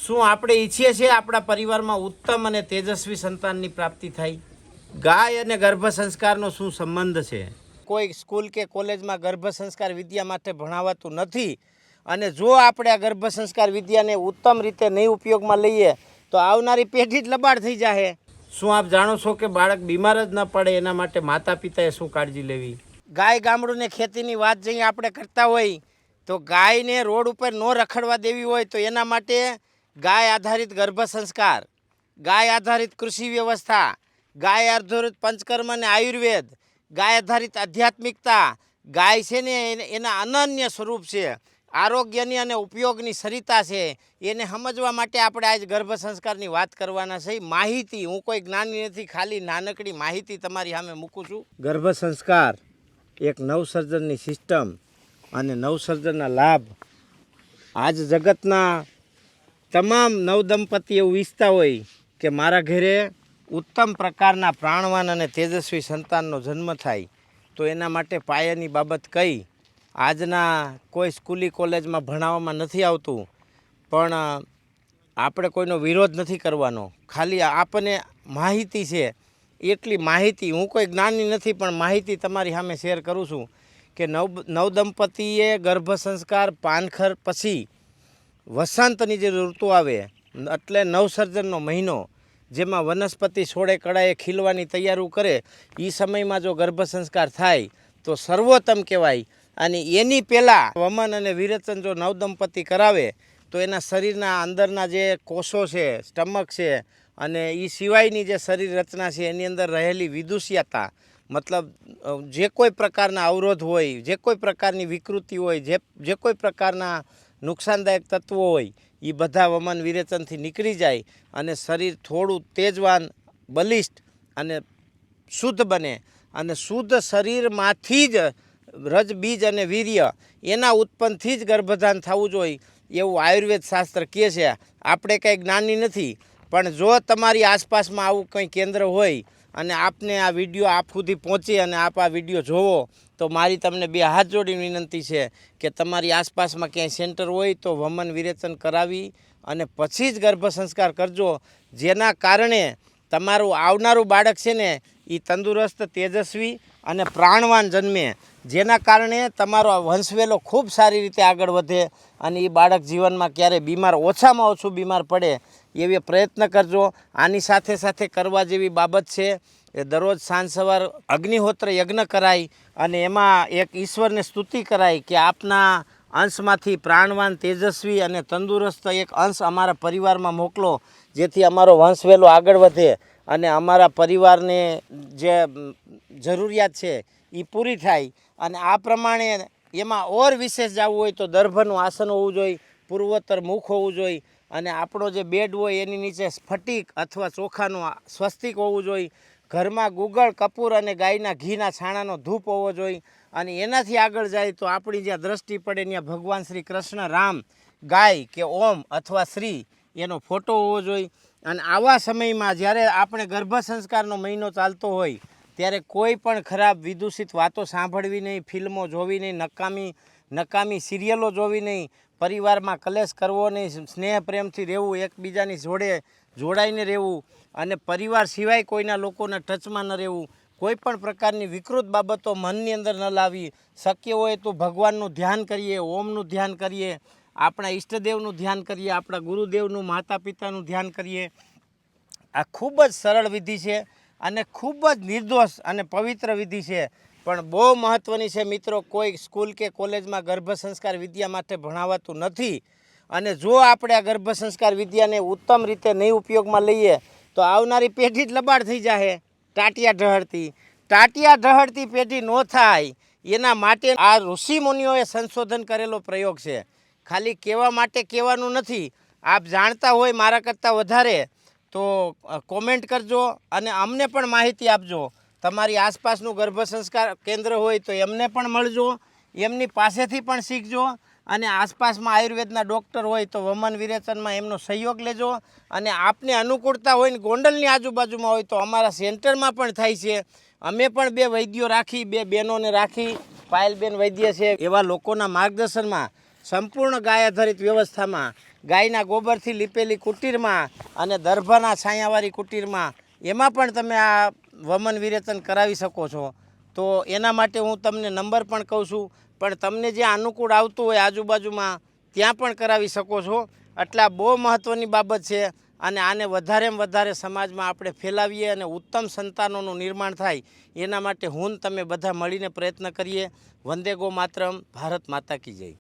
શું આપણે ઈચ્છીએ છીએ આપણા પરિવારમાં ઉત્તમ અને તેજસ્વી સંતાનની પ્રાપ્તિ થાય? ગાય અને ગર્ભ સંસ્કારનો શું સંબંધ છે? કોઈ સ્કૂલ કે કોલેજમાં ગર્ભ સંસ્કાર વિદ્યા માટે ભણાવાતું નથી અને જો આપણે આ ગર્ભ સંસ્કાર વિદ્યાને ઉત્તમ રીતે નહીં ઉપયોગમાં લઈએ તો આવનારી પેઢી જ લબાડ થઈ જાય. શું આપ જાણો છો કે બાળક બીમાર જ ન પડે એના માટે માતા પિતાએ શું કાળજી લેવી? ગાય ગામડું ને ખેતીની વાત જઈએ આપણે કરતા હોય તો ગાયને રોડ ઉપર ન રખડવા દેવી હોય તો એના માટે ગાય આધારિત ગર્ભ સંસ્કાર, ગાય આધારિત કૃષિ વ્યવસ્થા, ગાય આધારિત પંચકર્મ અને આયુર્વેદ, ગાય આધારિત આધ્યાત્મિકતા, ગાય છે ને એના અનન્ય સ્વરૂપ છે, આરોગ્યની અને ઉપયોગની સરિતા છે. એને સમજવા માટે આપણે આજ ગર્ભ સંસ્કારની વાત કરવાના છે. માહિતી, હું કોઈ જ્ઞાની નથી, ખાલી નાનકડી માહિતી તમારી સામે મૂકું છું. ગર્ભ સંસ્કાર એક નવસર્જનની સિસ્ટમ અને નવસર્જનના લાભ આજ જગતના તમામ નવદંપતિ એવું ઈચ્છતા હોય કે મારા ઘરે ઉત્તમ પ્રકારના પ્રાણવાન અને તેજસ્વી સંતાનનો જન્મ થાય તો એના માટે પાયાની બાબત કઈ આજના કોઈ સ્કૂલી કોલેજમાં ભણાવવામાં નથી આવતું. પણ આપણે કોઈનો વિરોધ નથી કરવાનો, ખાલી આપણને માહિતી છે એટલી માહિતી, હું કોઈ જ્ઞાની નથી પણ માહિતી તમારી સામે શેર કરું છું કે નવદંપતિએ ગર્ભ સંસ્કાર પાનખર પછી વસંતની જે ઋતુ આવે એટલે નવસર્જનનો મહિનો જેમાં વનસ્પતિ છોડે કળાએ ખીલવાની તૈયારી કરે એ સમયમાં જો ગર્ભ સંસ્કાર થાય તો સર્વોત્તમ કહેવાય. અને એની પહેલાં વમન અને વિરેચન જો નવદંપતિ કરાવે તો એના શરીરના અંદરના જે કોષો છે, સ્ટમક છે અને એ સિવાયની જે શરીર રચના છે એની અંદર રહેલી વિદુષિયાતા, મતલબ જે કોઈ પ્રકારના અવરોધ હોય, જે કોઈ પ્રકારની વિકૃતિ હોય, જે કોઈ પ્રકારના નુકસાનદાયક તત્વો હોય એ બધા વમન વિરેચનથી નીકળી જાય અને શરીર થોડું તેજવાન, બલિષ્ઠ અને શુદ્ધ બને. અને શુદ્ધ શરીરમાંથી જ રજ, બીજ અને વીર્ય એના ઉત્પન્નથી જ ગર્ભધાન થવું જોઈએ એવું આયુર્વેદ શાસ્ત્ર કહે છે. આપણે કંઈ જ્ઞાની નથી પણ જો તમારી આસપાસમાં આવું કંઈ કેન્દ્ર હોય અને આપને આ વિડીયો આપ સુધી પહોંચે અને આપ આ વિડીયો જોવો તો મારી તમને બે હાથ જોડીને વિનંતી છે કે તમારી આસપાસમાં ક્યાંય સેન્ટર હોય તો વમન વિરેચન કરાવી અને પછી જ ગર્ભ સંસ્કાર કરજો, જેના કારણે તમારું આવનારું બાળક છે ને એ તંદુરસ્ત, તેજસ્વી અને પ્રાણવાન જન્મે, જેના કારણે તમારો વંશવેલો ખૂબ સારી રીતે આગળ વધે અને એ બાળક જીવનમાં ક્યારે બીમાર, ઓછામાં ઓછું બીમાર પડે એવી પ્રયત્ન કરજો. આની સાથે સાથે કરવા જેવી બાબત છે એ દરરોજ સાંજ સવાર અગ્નિહોત્ર યજ્ઞ કરાય અને એમાં એક ઈશ્વરને સ્તુતિ કરાય કે આપના અંશમાંથી પ્રાણવાન, તેજસ્વી અને તંદુરસ્ત એક અંશ અમારા પરિવારમાં મોકલો જેથી અમારો વંશવેલો આગળ વધે અને અમારા પરિવારને જે જરૂરિયાત છે એ પૂરી થાય. અને આ પ્રમાણે એમાં ઓર વિશેષ જવું હોય તો દર્ભનું આસન હોવું જોઈએ, પૂર્વોત્તર મુખ હોવું જોઈએ અને આપણો જે બેડ હોય એની નીચે સ્ફટિક અથવા ચોખાનું સ્વસ્તિક હોવું જોઈએ. ઘરમાં ગુગળ, કપૂર અને ગાયના ઘીના છાણાનો ધૂપ હોવો જોઈએ. અને એનાથી આગળ જાય તો આપણી જ્યાં દ્રષ્ટિ પડે ત્યાં ભગવાન શ્રી કૃષ્ણ, રામ, ગાય કે ઓમ અથવા શ્રી એનો ફોટો હોવો જોઈએ. અને આવા સમયમાં જ્યારે આપણે ગર્ભ સંસ્કારનો મહિનો ચાલતો હોય ત્યારે કોઈ પણ ખરાબ વિદૂષિત વાતો સાંભળવી નહીં, ફિલ્મો જોવી નહીં, નકામી સિરિયલો જોવી નહીં, પરિવારમાં કલેશ કરવો નહીં, સ્નેહ પ્રેમથી રહેવું, એકબીજાની જોડે જોડાઈને રહેવું અને પરિવાર સિવાય કોઈના લોકોના ટચમાં ન રહેવું, કોઈ પણ પ્રકારની વિકૃત બાબતો મનની અંદર ન લાવી. શક્ય હોય તો ભગવાનનું ધ્યાન કરીએ, ઓમનું ધ્યાન કરીએ, આપણા ઈષ્ટદેવનું ધ્યાન કરીએ, આપણા ગુરુદેવનું, માતા પિતાનું ધ્યાન કરીએ. આ ખૂબ જ સરળ વિધિ છે અને ખૂબ જ નિર્દોષ અને પવિત્ર વિધિ છે પણ બહુ મહત્ત્વની છે મિત્રો. કોઈ સ્કૂલ કે કોલેજમાં ગર્ભ સંસ્કાર વિદ્યા માટે ભણાવાતું નથી અને જો આપણે આ ગર્ભ સંસ્કાર વિદ્યાને ઉત્તમ રીતે નહીં ઉપયોગમાં લઈએ તો આવનારી પેઢી જ લબાડ થઈ જાય. ટાટિયા ઢહળતી પેઢી ન થાય એના માટે આ ઋષિમુનિઓએ સંશોધન કરેલો પ્રયોગ છે. ખાલી કહેવા માટે કહેવાનું નથી. આપ જાણતા હોય મારા કરતાં વધારે તો કોમેન્ટ કરજો અને અમને પણ માહિતી આપજો. તમારી આસપાસનું ગર્ભ સંસ્કાર કેન્દ્ર હોય તો એમને પણ મળજો, એમની પાસેથી પણ શીખજો અને આસપાસમાં આયુર્વેદના ડૉક્ટર હોય તો વમન વિરેચનમાં એમનો સહયોગ લેજો. અને આપને અનુકૂળતા હોય ને ગોંડલની આજુબાજુમાં હોય તો અમારા સેન્ટરમાં પણ થાય છે. અમે પણ બે વૈદ્યો રાખી, બે બહેનોને રાખી, પાયલબેન વૈદ્ય છે એવા લોકોના માર્ગદર્શનમાં સંપૂર્ણ ગાય આધારિત વ્યવસ્થામાં ગાયના ગોબરથી લીપેલી કુટીરમાં અને દર્ભાના છાયાવાળી કુટીરમાં એમાં પણ તમે આ વમન વિરેચન કરાવી શકો છો. તો એના માટે હું તમને નંબર પણ કહું છું, પણ તમને જ્યાં અનુકૂળ આવતું હોય આજુબાજુમાં ત્યાં પણ કરાવી શકો છો. એટલે આ બહુ મહત્ત્વની બાબત છે અને આને વધારેમાં વધારે સમાજમાં આપણે ફેલાવીએ અને ઉત્તમ સંતાનોનું નિર્માણ થાય એના માટે હું ને તમે બધા મળીને પ્રયત્ન કરીએ. વંદે ગો માતરમ. ભારત માતા કી જય.